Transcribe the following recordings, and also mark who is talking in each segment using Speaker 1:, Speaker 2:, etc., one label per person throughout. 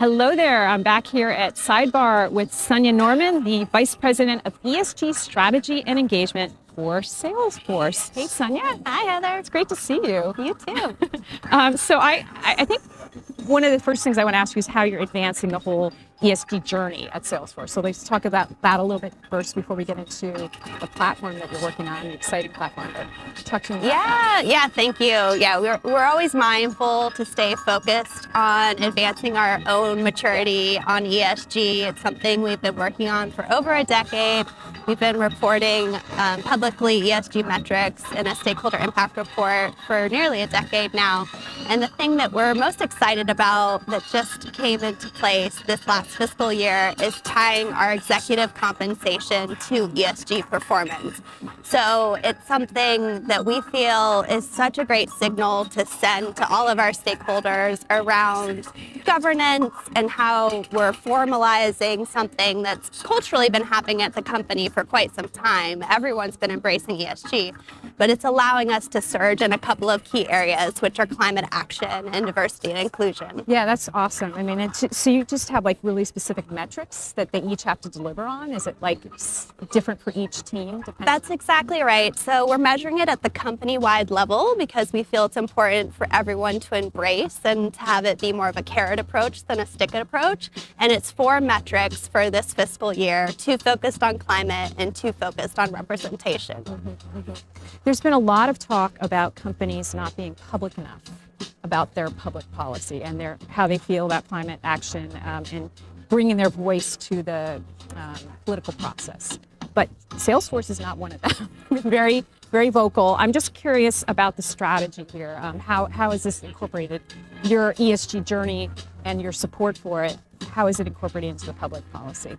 Speaker 1: Hello there, I'm back here at Sidebar with Sunya Norman, the Vice President of ESG Strategy and Engagement for Salesforce. Hey Sunya.
Speaker 2: Hi Heather.
Speaker 1: It's great to see you.
Speaker 2: You too.
Speaker 1: So I think one of the first things I want to ask you is how you're advancing the whole ESG journey at Salesforce. So let's talk about that a little bit first before we get into the platform that you're working on, the exciting platform. But talk to me about
Speaker 2: Yeah, thank you. Yeah, we're always mindful to stay focused on advancing our own maturity on ESG. It's something we've been working on for over a decade. We've been reporting publicly ESG metrics in a stakeholder impact report for nearly a decade now. And the thing that we're most excited about that just came into place this last fiscal year is tying our executive compensation to ESG performance. So it's something that we feel is such a great signal to send to all of our stakeholders around governance and how we're formalizing something that's culturally been happening at the company for quite some time. Everyone's been embracing ESG, but it's allowing us to surge in a couple of key areas, which are climate action and diversity and inclusion.
Speaker 1: Yeah, that's awesome. I mean, so you just have like really specific metrics that they each have to deliver on? Is it like different for each team?
Speaker 2: That's exactly right. So we're measuring it at the company-wide level because we feel it's important for everyone to embrace and to have it be more of a carrot approach than a stick it approach. And it's 4 metrics for this fiscal year, 2 focused on climate and 2 focused on representation.
Speaker 1: There's been a lot of talk about companies not being public enough about their public policy and how they feel about climate action and bringing their voice to the political process. But Salesforce is not one of them. Very, very vocal. I'm just curious about the strategy here. How is this incorporated? Your ESG journey and your support for it, how is it incorporated into the public policy?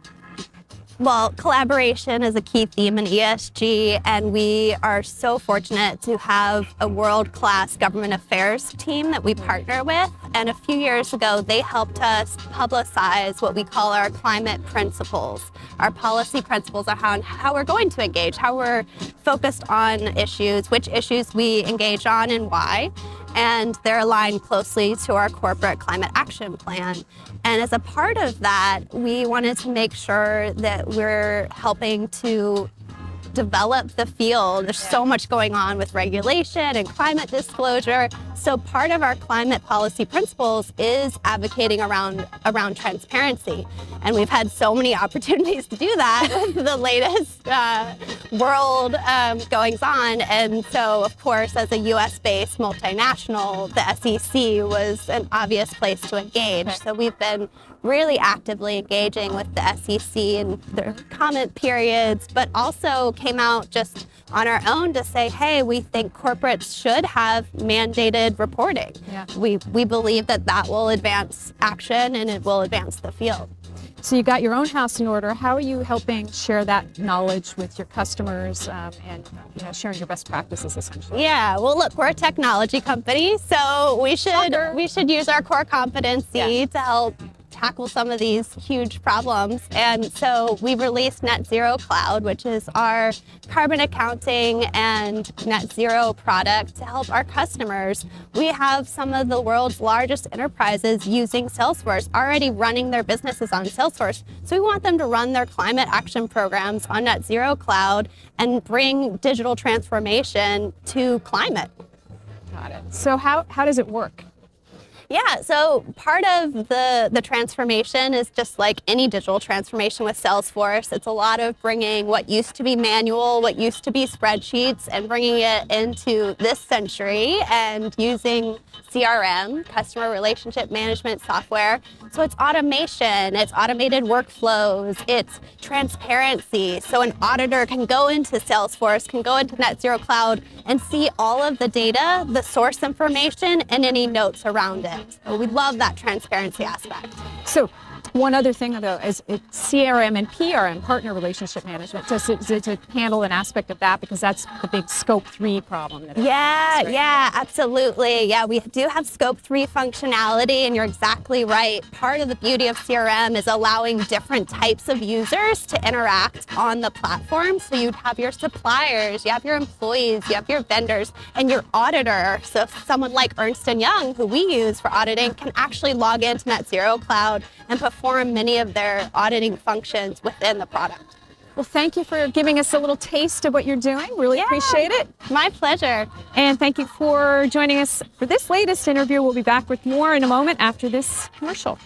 Speaker 2: Well, collaboration is a key theme in ESG, and we are so fortunate to have a world-class government affairs team that we partner with. And a few years ago, they helped us publicize what we call our climate principles. Our policy principles are how we're going to engage, how we're focused on issues, which issues we engage on and why. And they're aligned closely to our corporate climate action plan. And as a part of that, we wanted to make sure that we're helping to develop the field. There's so much going on with regulation and climate disclosure. So part of our climate policy principles is advocating around transparency. And we've had so many opportunities to do that with the latest world goings on. And so, of course, as a US-based multinational, the SEC was an obvious place to engage. So we've been really actively engaging with the SEC and their comment periods, but also came out just on our own to say, hey, we think corporates should have mandated reporting.
Speaker 1: Yeah.
Speaker 2: We believe that will advance action and it will advance the field.
Speaker 1: So you got your own house in order. How are you helping share that knowledge with your customers and sharing your best practices essentially?
Speaker 2: Yeah, well, look, we're a technology company, so we should use our core competency to help tackle some of these huge problems. And so we released Net Zero Cloud, which is our carbon accounting and net zero product to help our customers. We have some of the world's largest enterprises using Salesforce, already running their businesses on Salesforce. So we want them to run their climate action programs on Net Zero Cloud and bring digital transformation to climate.
Speaker 1: Got it. So how does it work?
Speaker 2: Yeah, so part of the transformation is just like any digital transformation with Salesforce. It's a lot of bringing what used to be manual, what used to be spreadsheets, and bringing it into this century and using CRM, customer relationship management software. So it's automation, it's automated workflows, it's transparency. So an auditor can go into Salesforce, can go into Net Zero Cloud and see all of the data, the source information, and any notes around it. So we love that transparency aspect.
Speaker 1: So One other thing, though, is CRM and PRM, partner relationship management, to handle an aspect of that, because that's the big scope 3 problem.
Speaker 2: Yeah, absolutely. Yeah, we do have scope 3 functionality, and you're exactly right. Part of the beauty of CRM is allowing different types of users to interact on the platform. So you'd have your suppliers, you have your employees, you have your vendors, and your auditor. So someone like Ernst & Young, who we use for auditing, can actually log into Net Zero Cloud and perform many of their auditing functions within the product.
Speaker 1: Well, thank you for giving us a little taste of what you're doing. Really appreciate it.
Speaker 2: My pleasure.
Speaker 1: And thank you for joining us for this latest interview. We'll be back with more in a moment after this commercial.